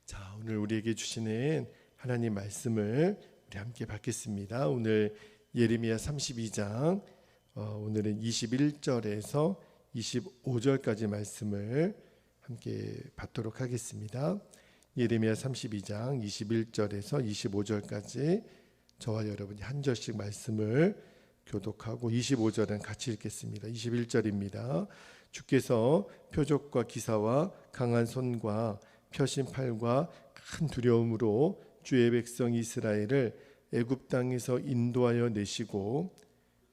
자, 오늘 우리에게 주시는 하나님 말씀을 우리 함께 받겠습니다. 오늘 예레미야 32장 오늘은 21절에서 25절까지 말씀을 함께 받도록 하겠습니다. 예레미야 32장 21절에서 25절까지 저와 여러분이 한 절씩 말씀을 교독하고 25절은 같이 읽겠습니다. 21절입니다. 주께서 표적과 기사와 강한 손과 펴신 팔과 큰 두려움으로 주의 백성 이스라엘을 애굽 땅에서 인도하여 내시고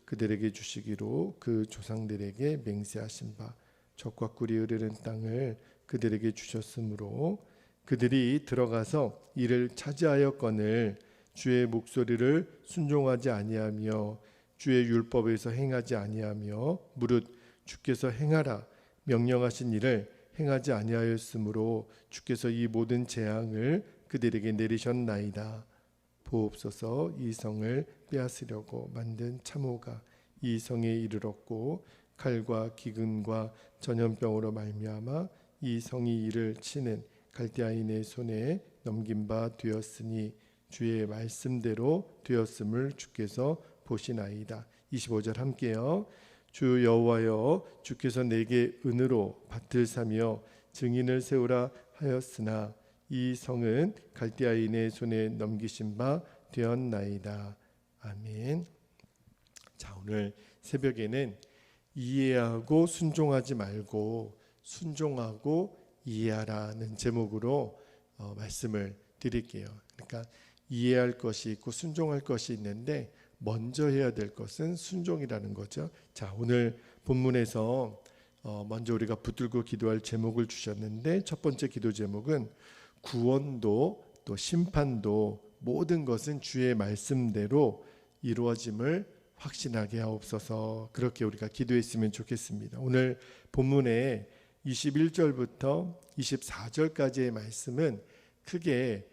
그들에게 주시기로 그 조상들에게 맹세하신 바 젖과 꿀이 흐르는 땅을 그들에게 주셨으므로 그들이 들어가서 이를 차지하였거늘 주의 목소리를 순종하지 아니하며 주의 율법에서 행하지 아니하며 무릇 주께서 행하라 명령하신 일을 행하지 아니하였으므로 주께서 이 모든 재앙을 그들에게 내리셨나이다. 보옵소서. 이 성을 빼앗으려고 만든 참호가 이 성에 이르렀고 칼과 기근과 전염병으로 말미암아 이 성이 이를 치는 갈대아인의 손에 넘긴 바 되었으니 주의 말씀대로 되었음을 주께서 보시나이다. 25절 함께요. 주 여호와여, 주께서 내게 은으로 밭을 사며 증인을 세우라 하였으나 이 성은 갈대아인의 손에 넘기신 바 되었나이다. 아멘. 자, 오늘 새벽에는 이해하고 순종하지 말고 순종하고 이해하라는 제목으로 말씀을 드릴게요. 그러니까 이해할 것이 있고 순종할 것이 있는데 먼저 해야 될 것은 순종이라는 거죠. 자, 오늘 본문에서 먼저 우리가 붙들고 기도할 제목을 주셨는데 첫 번째 기도 제목은 구원도 또 심판도 모든 것은 주의 말씀대로 이루어짐을 확신하게 하옵소서. 그렇게 우리가 기도했으면 좋겠습니다. 오늘 본문의 21절부터 24절까지의 말씀은 크게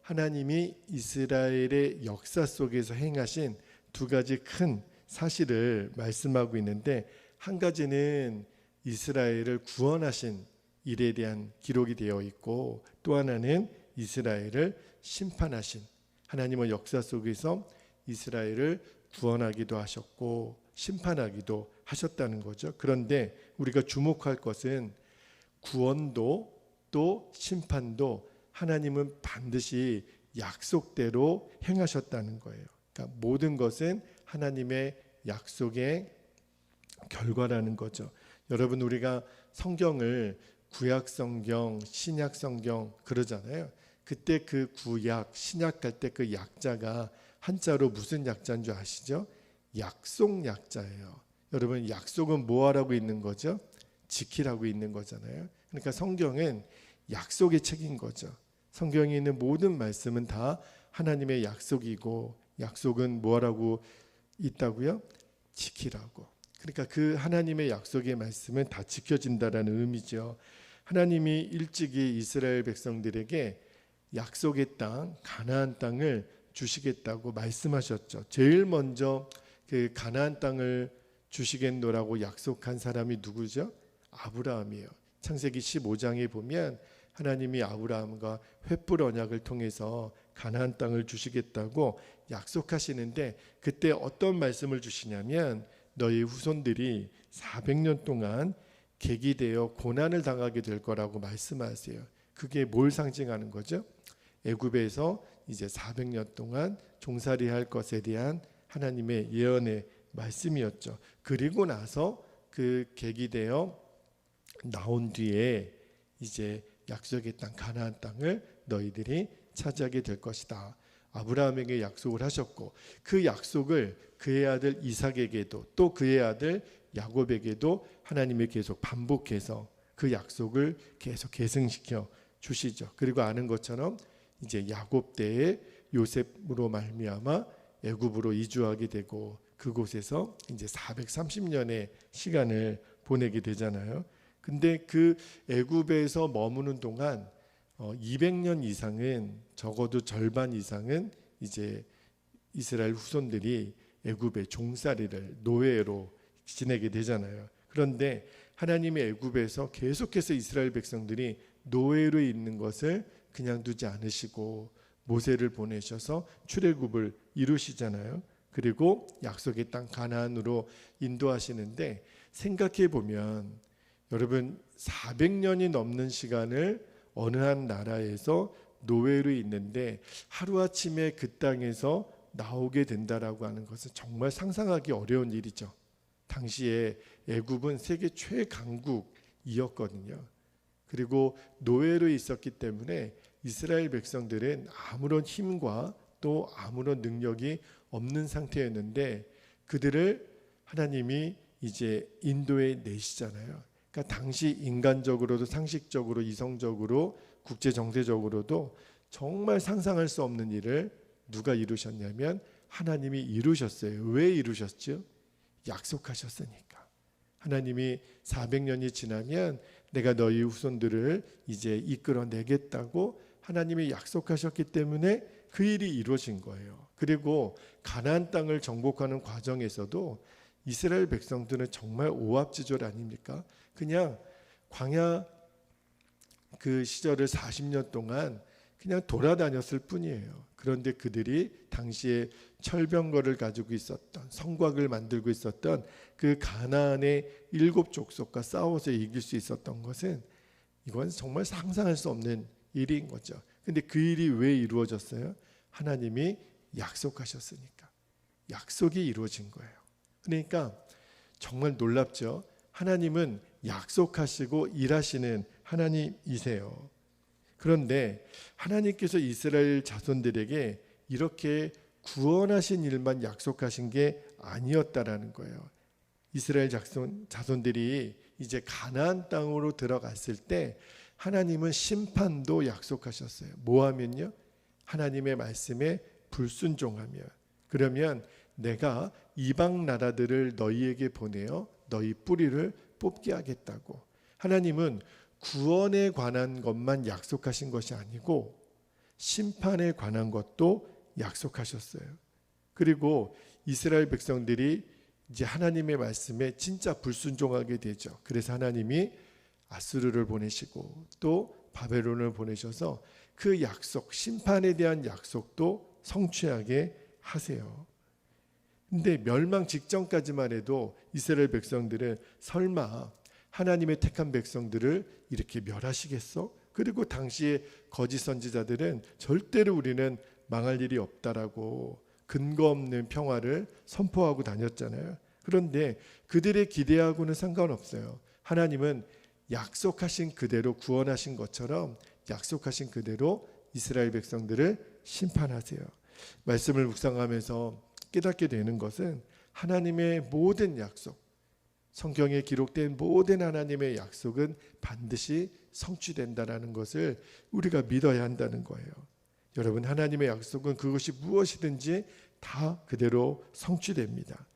하나님이 이스라엘의 역사 속에서 행하신 두 가지 큰 사실을 말씀하고 있는데, 한 가지는 이스라엘을 구원하신 일에 대한 기록이 되어 있고, 또 하나는 이스라엘을 심판하신, 하나님은 역사 속에서 이스라엘을 구원하기도 하셨고 심판하기도 하셨다는 거죠. 그런데 우리가 주목할 것은 구원도 또 심판도 하나님은 반드시 약속대로 행하셨다는 거예요. 그러니까 모든 것은 하나님의 약속의 결과라는 거죠. 여러분, 우리가 성경을 구약 성경, 신약 성경 그러잖아요. 그때 그 구약, 신약 할 때 그 약자가 한자로 무슨 약자인 줄 아시죠? 약속 약자예요. 여러분, 약속은 뭐 하라고 있는 거죠? 지키라고 있는 거잖아요. 그러니까 성경은 약속의 책인 거죠. 성경에 있는 모든 말씀은 다 하나님의 약속이고, 약속은 뭐 하라고 있다고요? 지키라고. 그러니까 그 하나님의 약속의 말씀은 다 지켜진다라는 의미죠. 하나님이 일찍이 이스라엘 백성들에게 약속의 땅, 가나안 땅을 주시겠다고 말씀하셨죠. 제일 먼저 그 가나안 땅을 주시겠노라고 약속한 사람이 누구죠? 아브라함이에요. 창세기 15장에 보면 하나님이 아브라함과 횃불 언약을 통해서 가나안 땅을 주시겠다고 약속하시는데, 그때 어떤 말씀을 주시냐면 너희 후손들이 400년 동안 객이되어 고난을 당하게 될 거라고 말씀하세요. 그게 뭘 상징하는 거죠? 애굽에서 이제 400년 동안 종살이 할 것에 대한 하나님의 예언의 말씀이었죠. 그리고 나서 그 객이 되어 나온 뒤에 이제 약속의 땅 가나안 땅을 너희들이 차지하게 될 것이다. 아브라함에게 약속을 하셨고, 그 약속을 그의 아들 이삭에게도 또 그의 아들 야곱에게도 하나님이 계속 반복해서 그 약속을 계속 계승시켜 주시죠. 그리고 아는 것처럼 이제 야곱 때에 요셉으로 말미암아 애굽으로 이주하게 되고 그곳에서 이제 430년의 시간을 보내게 되잖아요. 근데 그 애굽에서 머무는 동안 200년 이상은, 적어도 절반 이상은 이제 이스라엘 후손들이 애굽의 종살이를 노예로 지내게 되잖아요. 그런데 하나님의 애굽에서 계속해서 이스라엘 백성들이 노예로 있는 것을 그냥 두지 않으시고 모세를 보내셔서 출애굽을 이루시잖아요. 그리고 약속의 땅 가나안으로 인도하시는데, 생각해 보면 여러분 400년이 넘는 시간을 어느 한 나라에서 노예로 있는데 하루아침에 그 땅에서 나오게 된다라고 하는 것은 정말 상상하기 어려운 일이죠. 당시에 애굽은 세계 최강국이었거든요. 그리고 노예로 있었기 때문에 이스라엘 백성들은 아무런 힘과 또 아무런 능력이 없는 상태였는데, 그들을 하나님이 이제 인도해 내시잖아요. 그러니까 당시 인간적으로도 상식적으로 이성적으로 국제 정세적으로도 정말 상상할 수 없는 일을 누가 이루셨냐면 하나님이 이루셨어요. 왜 이루셨죠? 약속하셨으니까. 하나님이 400년이 지나면 내가 너희 후손들을 이제 이끌어내겠다고 하나님이 약속하셨기 때문에 그 일이 이루어진 거예요. 그리고 가나안 땅을 정복하는 과정에서도 이스라엘 백성들은 정말 오합지졸 아닙니까? 그냥 광야 그 시절을 40년 동안 그냥 돌아다녔을 뿐이에요. 그런데 그들이 당시에 철병거를 가지고 있었던, 성곽을 만들고 있었던 그 가나안의 7족속과 싸워서 이길 수 있었던 것은, 이건 정말 상상할 수 없는 일인 거죠. 근데 그 일이 왜 이루어졌어요? 하나님이 약속하셨으니까. 약속이 이루어진 거예요. 그러니까 정말 놀랍죠. 하나님은 약속하시고 일하시는 하나님이세요. 그런데 하나님께서 이스라엘 자손들에게 이렇게 구원하신 일만 약속하신 게 아니었다라는 거예요. 이스라엘 자손들이 이제 가나안 땅으로 들어갔을 때 하나님은 심판도 약속하셨어요. 뭐 하면요? 하나님의 말씀에 불순종하면, 그러면 내가 이방 나라들을 너희에게 보내어 너희 뿌리를 뽑게 하겠다고. 하나님은 구원에 관한 것만 약속하신 것이 아니고 심판에 관한 것도 약속하셨어요. 그리고 이스라엘 백성들이 이제 하나님의 말씀에 진짜 불순종하게 되죠. 그래서 하나님이 아수르를 보내시고 또 바벨론을 보내셔서 그 약속, 심판에 대한 약속도 성취하게 하세요. 근데 멸망 직전까지만 해도 이스라엘 백성들은 설마 하나님의 택한 백성들을 이렇게 멸하시겠어? 그리고 당시에 거짓 선지자들은 절대로 우리는 망할 일이 없다라고 근거 없는 평화를 선포하고 다녔잖아요. 그런데 그들의 기대하고는 상관없어요. 하나님은 약속하신 그대로 구원하신 것처럼 약속하신 그대로 이스라엘 백성들을 심판하세요. 말씀을 묵상하면서 깨닫게 되는 것은 하나님의 모든 약속, 성경에 기록된 모든 하나님의 약속은 반드시 성취된다라는 것을 우리가 믿어야 한다는 거예요. 여러분, 하나님의 약속은 그것이 무엇이든지 다 그대로 성취됩니다.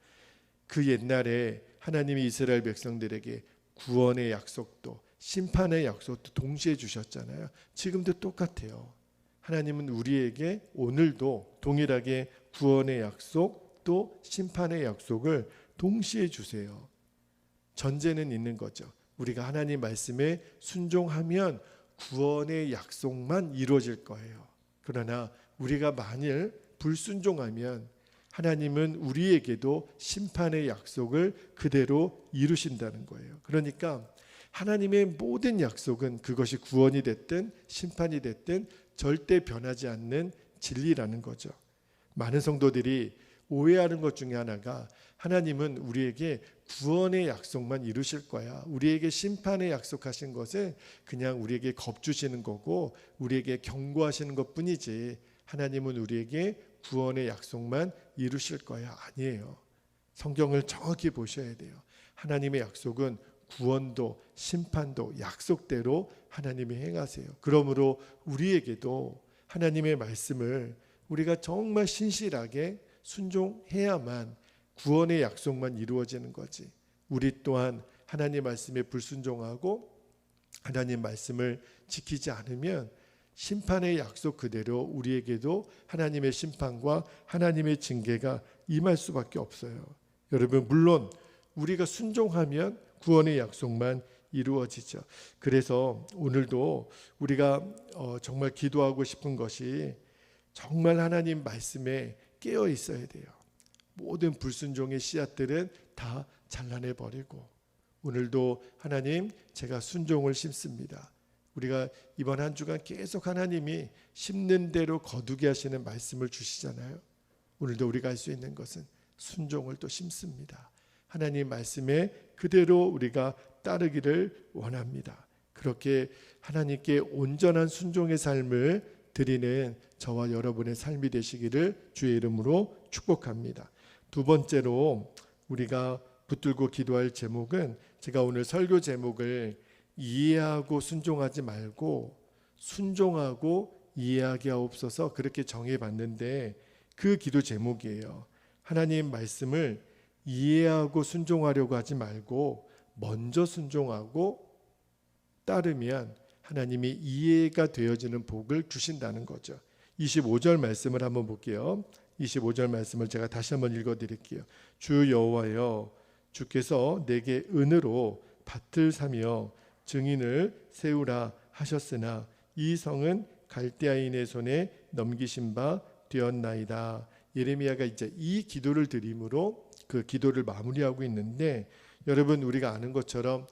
그 옛날에 하나님이 이스라엘 백성들에게 구원의 약속도 심판의 약속도 동시에 주셨잖아요. 지금도 똑같아요. 하나님은 우리에게 오늘도 동일하게 구원의 약속 또 심판의 약속을 동시에 주세요. 전제는 있는 거죠. 우리가 하나님 말씀에 순종하면 구원의 약속만 이루어질 거예요. 그러나 우리가 만일 불순종하면 하나님은 우리에게도 심판의 약속을 그대로 이루신다는 거예요. 그러니까 하나님의 모든 약속은 그것이 구원이 됐든 심판이 됐든 절대 변하지 않는 진리라는 거죠. 많은 성도들이 오해하는 것 중에 하나가 하나님은 우리에게 구원의 약속만 이루실 거야. 우리에게 심판의 약속하신 것은 그냥 우리에게 겁주시는 거고 우리에게 경고하시는 것뿐이지 하나님은 우리에게 구원의 약속만 이루실 거야. 아니에요. 성경을 정확히 보셔야 돼요. 하나님의 약속은 구원도 심판도 약속대로 하나님이 행하세요. 그러므로 우리에게도 하나님의 말씀을 우리가 정말 신실하게 순종해야만 구원의 약속만 이루어지는 거지. 우리 또한 하나님 말씀에 불순종하고 하나님 말씀을 지키지 않으면 심판의 약속 그대로 우리에게도 하나님의 심판과 하나님의 징계가 임할 수밖에 없어요. 여러분, 물론 우리가 순종하면 구원의 약속만 이루어지죠. 그래서 오늘도 우리가 정말 기도하고 싶은 것이 정말 하나님 말씀에 깨어 있어야 돼요. 모든 불순종의 씨앗들은 다 잘라내 버리고, 오늘도 하나님 제가 순종을 심습니다. 우리가 이번 한 주간 계속 하나님이 심는 대로 거두게 하시는 말씀을 주시잖아요. 오늘도 우리가 할 수 있는 것은 순종을 또 심습니다. 하나님 말씀에 그대로 우리가 따르기를 원합니다. 그렇게 하나님께 온전한 순종의 삶을 드리는 저와 여러분의 삶이 되시기를 주의 이름으로 축복합니다. 두 번째로 우리가 붙들고 기도할 제목은, 제가 오늘 설교 제목을 이해하고 순종하지 말고 순종하고 이해하게 하옵소서 그렇게 정해봤는데, 그 기도 제목이에요. 하나님 말씀을 이해하고 순종하려고 하지 말고 먼저 순종하고 따르면 하나님이 이해가 되어지는 복을 주신다는 거죠. 25절 말씀을 한번 볼게요. 25절 말씀을 제가 다시 한번 읽어드릴게요. 주 여호와여, 주께서 내게 은으로 밭을 사며 증인을 세우라 하셨으나 이 성은 갈대아인의 손에 넘기신 바 되었나이다. 예레미야가 이제 이 기도를 드림으로 그 기도를 마무리하고 있는데, 여러분 우리가 아는 것처럼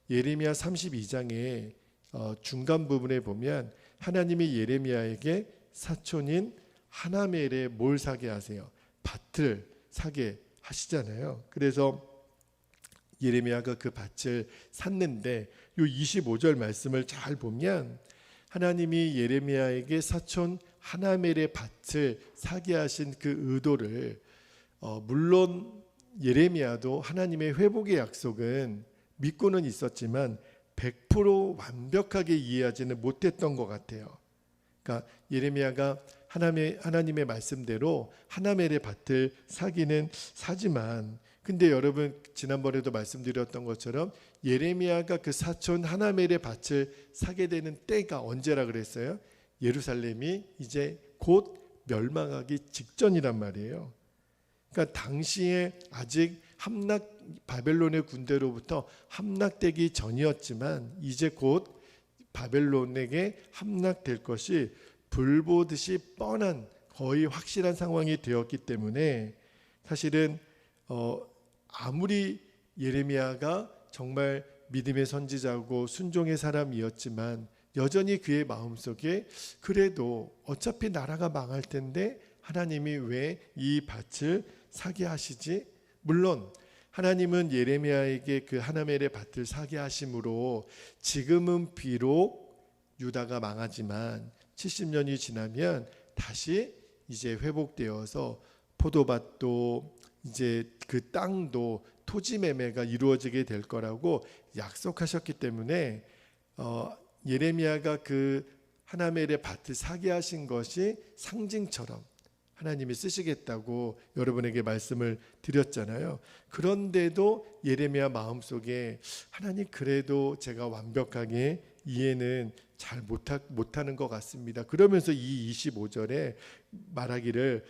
예레미야 32장의 중간 부분에 보면 하나님이 예레미야에게 사촌인 하나멜에 뭘 사게 하세요? 밭을 사게 하시잖아요. 그래서 예레미야가 그 밭을 샀는데, 요 25절 말씀을 잘 보면 하나님이 예레미야에게 사촌 하나멜의 밭을 사게 하신 그 의도를, 물론 예레미야도 하나님의 회복의 약속은 믿고는 있었지만 100% 완벽하게 이해하지는 못했던 것 같아요. 그러니까 예레미야가 하나님의 말씀대로 하나멜의 밭을 사기는 사지만, 근데 여러분 지난번에도 말씀드렸던 것처럼 예레미야가 그 사촌 하나멜의 밭을 사게 되는 때가 언제라 그랬어요? 예루살렘이 이제 곧 멸망하기 직전이란 말이에요. 그러니까 당시에 아직 바벨론의 군대로부터 함락되기 전이었지만 이제 곧 바벨론에게 함락될 것이 불보듯이 뻔한, 거의 확실한 상황이 되었기 때문에 사실은 아무리 예레미야가 정말 믿음의 선지자고 순종의 사람이었지만 여전히 그의 마음속에 그래도 어차피 나라가 망할 텐데 하나님이 왜 이 밭을 사게 하시지? 물론 하나님은 예레미야에게 그 하나멜의 밭을 사게 하심으로 지금은 비록 유다가 망하지만 70년이 지나면 다시 이제 회복되어서 포도밭도 이제 그 땅도 토지 매매가 이루어지게 될 거라고 약속하셨기 때문에 예레미야가 그 하나멜의 밭을 사게 하신 것이 상징처럼 하나님이 쓰시겠다고 여러분에게 말씀을 드렸잖아요. 그런데도 예레미야 마음속에 하나님 그래도 제가 완벽하게 이해는 잘 못하는 것 같습니다. 그러면서 이 25절에 말하기를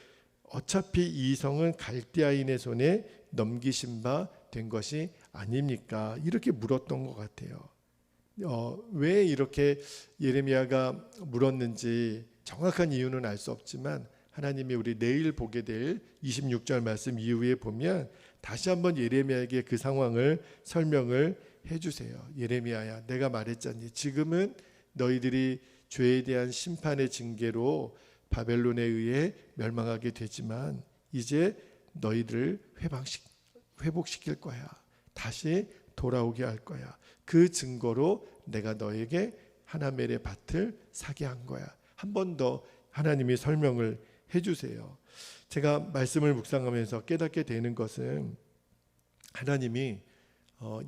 어차피 이 성은 갈대아인의 손에 넘기신 바 된 것이 아닙니까? 이렇게 물었던 것 같아요. 왜 이렇게 예레미야가 물었는지 정확한 이유는 알 수 없지만 하나님이 우리 내일 보게 될 26절 말씀 이후에 보면 다시 한번 예레미야에게 그 상황을 설명을 해주세요. 예레미야야, 내가 말했잖니 지금은 너희들이 죄에 대한 심판의 징계로 바벨론에 의해 멸망하게 되지만 이제 너희들을 회복시킬 거야. 다시 돌아오게 할 거야. 그 증거로 내가 너에게 하나멜의 밭을 사게 한 거야. 한 번 더 하나님이 설명을 해주세요. 제가 말씀을 묵상하면서 깨닫게 되는 것은 하나님이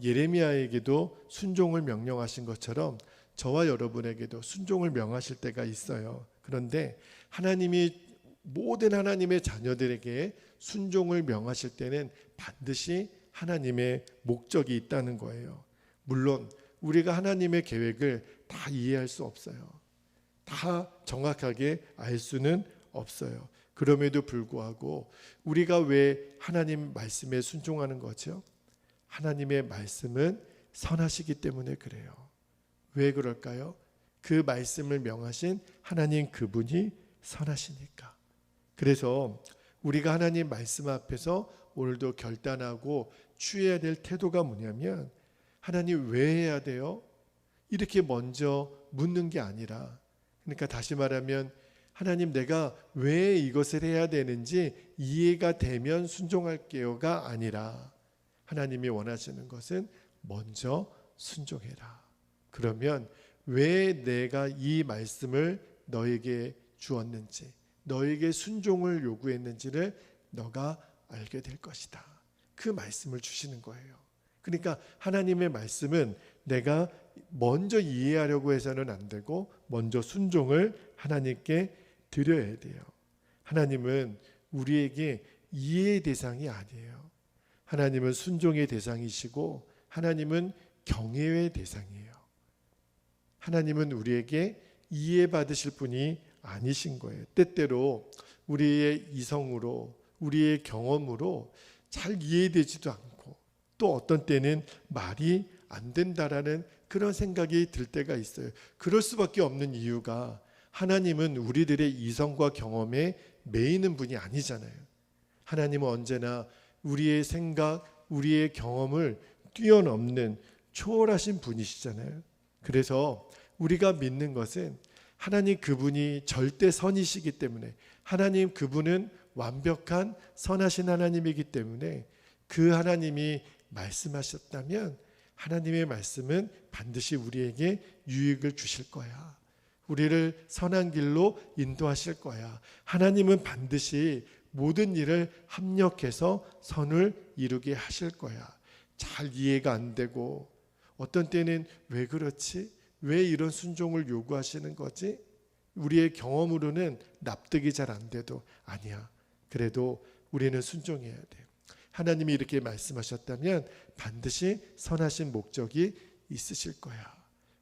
예레미야에게도 순종을 명령하신 것처럼 저와 여러분에게도 순종을 명하실 때가 있어요. 그런데 하나님이 모든 하나님의 자녀들에게 순종을 명하실 때는 반드시 하나님의 목적이 있다는 거예요. 물론 우리가 하나님의 계획을 다 이해할 수 없어요. 다 정확하게 알 수는 없어요. 그럼에도 불구하고 우리가 왜 하나님 말씀에 순종하는 거죠? 하나님의 말씀은 선하시기 때문에 그래요. 왜 그럴까요? 그 말씀을 명하신 하나님 그분이 선하시니까. 그래서 우리가 하나님 말씀 앞에서 오늘도 결단하고 취해야 될 태도가 뭐냐면, 하나님 왜 해야 돼요? 이렇게 먼저 묻는 게 아니라, 그러니까 다시 말하면 하나님 내가 왜 이것을 해야 되는지 이해가 되면 순종할게요가 아니라, 하나님이 원하시는 것은 먼저 순종해라. 그러면 왜 내가 이 말씀을 너에게 주었는지, 너에게 순종을 요구했는지를 너가 알게 될 것이다. 그 말씀을 주시는 거예요. 그러니까 하나님의 말씀은 내가 먼저 이해하려고 해서는 안 되고 먼저 순종을 하나님께 드려야 돼요. 하나님은 우리에게 이해의 대상이 아니에요. 하나님은 순종의 대상이시고 하나님은 경외의 대상이에요. 하나님은 우리에게 이해받으실 분이 아니신 거예요. 때때로 우리의 이성으로, 우리의 경험으로 잘 이해되지도 않고, 또 어떤 때는 말이 안 된다라는 그런 생각이 들 때가 있어요. 그럴 수밖에 없는 이유가, 하나님은 우리들의 이성과 경험에 매이는 분이 아니잖아요. 하나님은 언제나 우리의 생각, 우리의 경험을 뛰어넘는 초월하신 분이시잖아요. 그래서 우리가 믿는 것은 하나님 그분이 절대 선이시기 때문에, 하나님 그분은 완벽한 선하신 하나님이기 때문에, 그 하나님이 말씀하셨다면 하나님의 말씀은 반드시 우리에게 유익을 주실 거야. 우리를 선한 길로 인도하실 거야. 하나님은 반드시 모든 일을 합력해서 선을 이루게 하실 거야. 잘 이해가 안 되고, 어떤 때는 왜 그렇지? 왜 이런 순종을 요구하시는 거지? 우리의 경험으로는 납득이 잘 안 돼도, 아니야, 그래도 우리는 순종해야 돼. 하나님이 이렇게 말씀하셨다면 반드시 선하신 목적이 있으실 거야.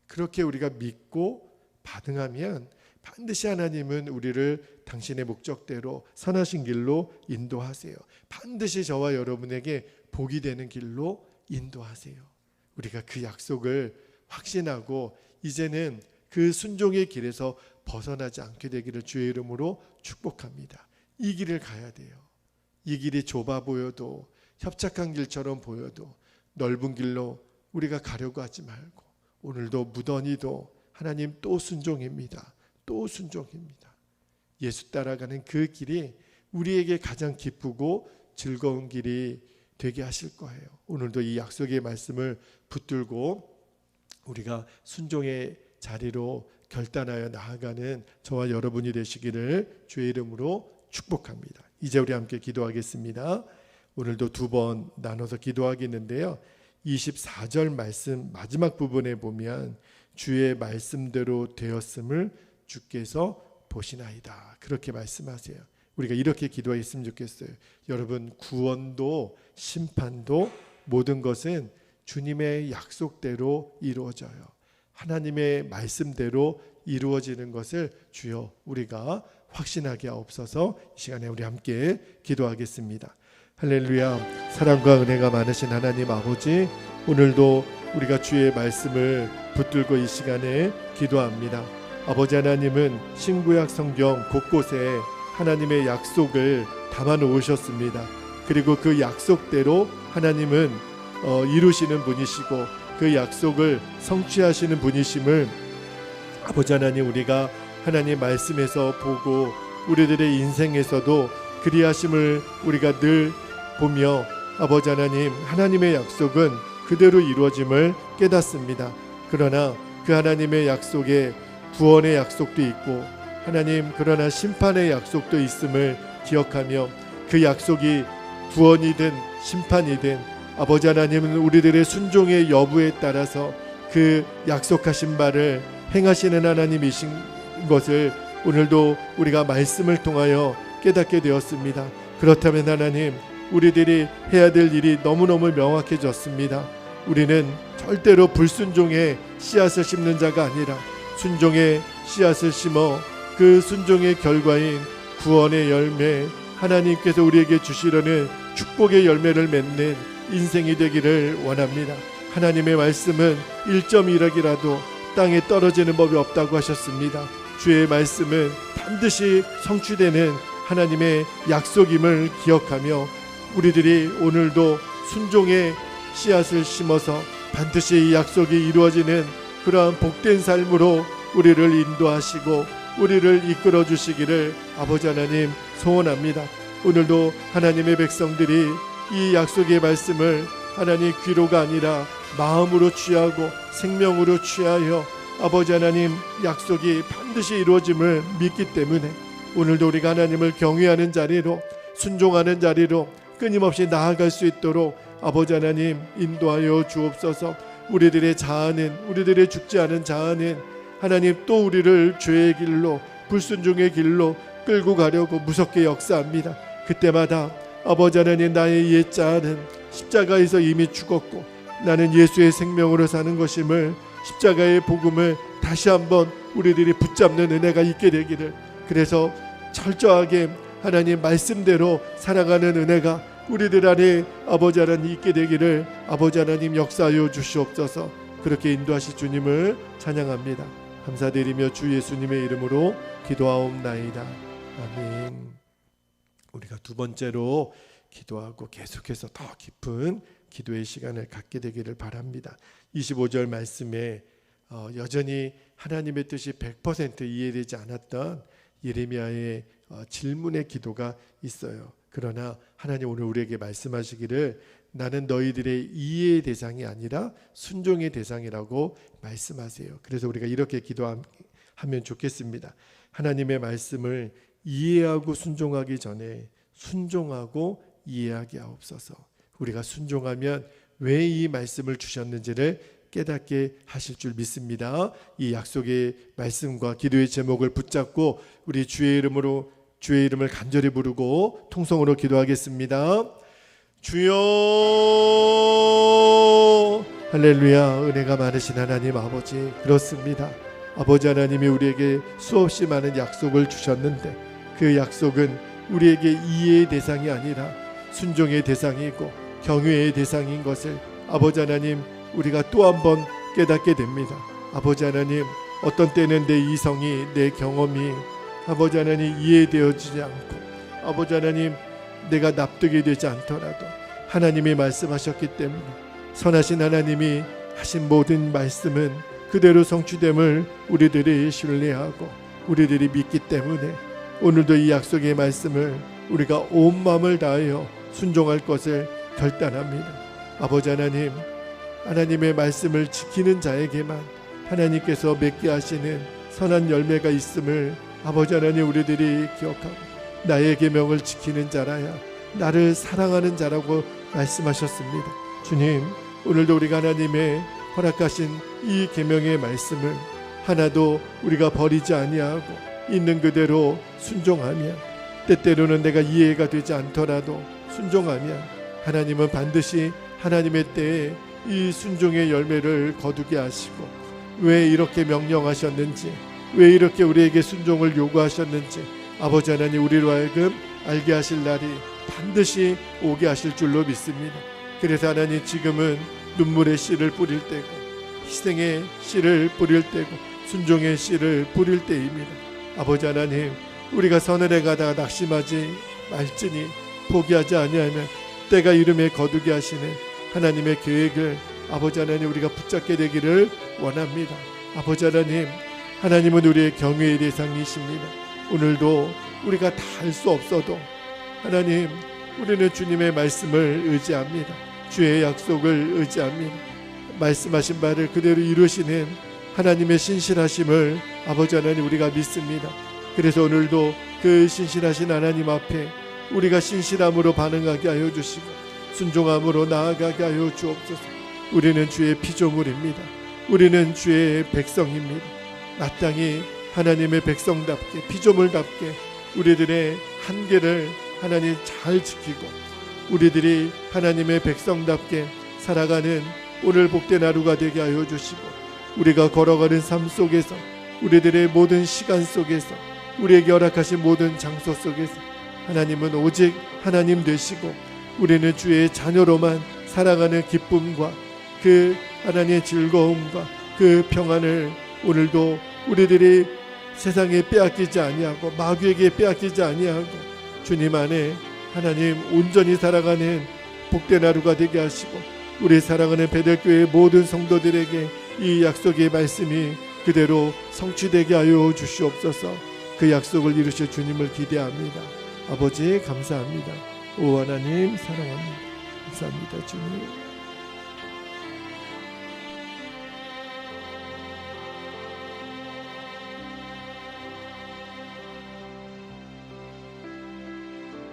그렇게 우리가 믿고 반응하면 반드시 하나님은 우리를 당신의 목적대로 선하신 길로 인도하세요. 반드시 저와 여러분에게 복이 되는 길로 인도하세요. 우리가 그 약속을 확신하고 이제는 그 순종의 길에서 벗어나지 않게 되기를 주의 이름으로 축복합니다. 이 길을 가야 돼요. 이 길이 좁아 보여도, 협착한 길처럼 보여도 넓은 길로 우리가 가려고 하지 말고, 오늘도 무던히도 하나님 또 순종입니다. 또 순종입니다. 예수 따라가는 그 길이 우리에게 가장 기쁘고 즐거운 길이 되게 하실 거예요. 오늘도 이 약속의 말씀을 붙들고 우리가 순종의 자리로 결단하여 나아가는 저와 여러분이 되시기를 주의 이름으로 축복합니다. 이제 우리 함께 기도하겠습니다. 오늘도 두 번 나눠서 기도하겠는데요. 24절 말씀 마지막 부분에 보면 주의 말씀대로 되었음을 주께서 보시나이다, 그렇게 말씀하세요. 우리가 이렇게 기도했으면 좋겠어요. 여러분, 구원도 심판도 모든 것은 주님의 약속대로 이루어져요. 하나님의 말씀대로 이루어지는 것을 주여 우리가 확신하게 하옵소서. 이 시간에 우리 함께 기도하겠습니다. 할렐루야. 사랑과 은혜가 많으신 하나님 아버지, 오늘도 우리가 주의 말씀을 붙들고 이 시간에 기도합니다. 아버지 하나님은 신구약 성경 곳곳에 하나님의 약속을 담아 놓으셨습니다. 그리고 그 약속대로 하나님은 이루시는 분이시고 그 약속을 성취하시는 분이심을 아버지 하나님 우리가 하나님 말씀에서 보고 우리들의 인생에서도 그리하심을 우리가 늘 보며 아버지 하나님, 하나님의 약속은 그대로 이루어짐을 깨닫습니다. 그러나 그 하나님의 약속에 구원의 약속도 있고 하나님, 그러나 심판의 약속도 있음을 기억하며 그 약속이 구원이든 심판이든 아버지 하나님은 우리들의 순종의 여부에 따라서 그 약속하신 바를 행하시는 하나님이신 것을 오늘도 우리가 말씀을 통하여 깨닫게 되었습니다. 그렇다면 하나님, 우리들이 해야 될 일이 너무너무 명확해졌습니다. 우리는 절대로 불순종의 씨앗을 심는 자가 아니라 순종의 씨앗을 심어 그 순종의 결과인 구원의 열매, 하나님께서 우리에게 주시려는 축복의 열매를 맺는 인생이 되기를 원합니다. 하나님의 말씀은 1.1억이라도 땅에 떨어지는 법이 없다고 하셨습니다. 주의 말씀은 반드시 성취되는 하나님의 약속임을 기억하며 우리들이 오늘도 순종의 씨앗을 심어서 반드시 이 약속이 이루어지는 그러한 복된 삶으로 우리를 인도하시고 우리를 이끌어 주시기를 아버지 하나님 소원합니다. 오늘도 하나님의 백성들이 이 약속의 말씀을 하나님 귀로가 아니라 마음으로 취하고 생명으로 취하여 아버지 하나님 약속이 반드시 이루어짐을 믿기 때문에 오늘도 우리가 하나님을 경외하는 자리로 순종하는 자리로 끊임없이 나아갈 수 있도록 아버지 하나님 인도하여 주옵소서. 우리들의 자아는 우리들의 죽지 않은 자아는 하나님 또 우리를 죄의 길로 불순종의 길로 끌고 가려고 무섭게 역사합니다. 그때마다 아버지 하나님 나의 옛 자아는 십자가에서 이미 죽었고 나는 예수의 생명으로 사는 것임을 십자가의 복음을 다시 한번 우리들이 붙잡는 은혜가 있게 되기를 그래서 철저하게 하나님 말씀대로 살아가는 은혜가 우리들 안에 아버지 하나님 있게 되기를 아버지 하나님 역사하여 주시옵소서. 그렇게 인도하실 주님을 찬양합니다. 감사드리며 주 예수님의 이름으로 기도하옵나이다. 아멘. 우리가 두 번째로 기도하고 계속해서 더 깊은 기도의 시간을 갖게 되기를 바랍니다. 25절 말씀에 여전히 하나님의 뜻이 100% 이해되지 않았던 예레미야의 질문의 기도가 있어요. 그러나 하나님 오늘 우리에게 말씀하시기를 나는 너희들의 이해의 대상이 아니라 순종의 대상이라고 말씀하세요. 그래서 우리가 이렇게 기도하면 좋겠습니다. 하나님의 말씀을 이해하고 순종하기 전에 순종하고 이해하게 하옵소서. 우리가 순종하면 왜 이 말씀을 주셨는지를 깨닫게 하실 줄 믿습니다. 이 약속의 말씀과 기도의 제목을 붙잡고 우리 주의 이름을 간절히 부르고 통성으로 기도하겠습니다. 주여 할렐루야. 은혜가 많으신 하나님 아버지, 그렇습니다. 아버지 하나님이 우리에게 수없이 많은 약속을 주셨는데 그 약속은 우리에게 이해의 대상이 아니라 순종의 대상이고 경외의 대상인 것을 아버지 하나님 우리가 또 한 번 깨닫게 됩니다. 아버지 하나님 어떤 때는 내 이성이 내 경험이 아버지 하나님 이해되어지지 않고 아버지 하나님 내가 납득이 되지 않더라도 하나님이 말씀하셨기 때문에 선하신 하나님이 하신 모든 말씀은 그대로 성취됨을 우리들이 신뢰하고 우리들이 믿기 때문에 오늘도 이 약속의 말씀을 우리가 온 마음을 다하여 순종할 것을 결단합니다. 아버지 하나님, 하나님의 말씀을 지키는 자에게만 하나님께서 맺게 하시는 선한 열매가 있음을 아버지 하나님 우리들이 기억하고 나의 계명을 지키는 자라야 나를 사랑하는 자라고 말씀하셨습니다. 주님, 오늘도 우리가 하나님의 허락하신 이 계명의 말씀을 하나도 우리가 버리지 아니하고 있는 그대로 순종하면 때때로는 내가 이해가 되지 않더라도 순종하면 하나님은 반드시 하나님의 때에 이 순종의 열매를 거두게 하시고 왜 이렇게 명령하셨는지 왜 이렇게 우리에게 순종을 요구하셨는지 아버지 하나님 우리로 하여금 알게 하실 날이 반드시 오게 하실 줄로 믿습니다. 그래서 하나님 지금은 눈물의 씨를 뿌릴 때고 희생의 씨를 뿌릴 때고 순종의 씨를 뿌릴 때입니다. 아버지 하나님 우리가 선을 가다가 낙심하지 말지니 포기하지 아니하면 때가 이름에 거두게 하시는 하나님의 계획을 아버지 하나님 우리가 붙잡게 되기를 원합니다. 아버지 하나님, 하나님은 우리의 경외의 대상이십니다. 오늘도 우리가 다 할 수 없어도 하나님 우리는 주님의 말씀을 의지합니다. 주의 약속을 의지합니다. 말씀하신 바를 그대로 이루시는 하나님의 신실하심을 아버지 하나님 우리가 믿습니다. 그래서 오늘도 그 신실하신 하나님 앞에 우리가 신실함으로 반응하게 하여 주시고 순종함으로 나아가게 하여 주옵소서. 우리는 주의 피조물입니다. 우리는 주의 백성입니다. 마땅히 하나님의 백성답게 피조물답게 우리들의 한계를 하나님 잘 지키고 우리들이 하나님의 백성답게 살아가는 오늘 복된 하루가 되게 하여 주시고 우리가 걸어가는 삶 속에서 우리들의 모든 시간 속에서 우리에게 허락하신 모든 장소 속에서 하나님은 오직 하나님 되시고 우리는 주의 자녀로만 살아가는 기쁨과 그 하나님의 즐거움과 그 평안을 오늘도 우리들이 세상에 빼앗기지 아니하고 마귀에게 빼앗기지 아니하고 주님 안에 하나님 온전히 살아가는 복된 하루가 되게 하시고 우리 사랑하는 베델교회 모든 성도들에게 이 약속의 말씀이 그대로 성취되게 하여 주시옵소서. 그 약속을 이루실 주님을 기대합니다. 아버지 감사합니다. 오 하나님 사랑합니다. 감사합니다 주님.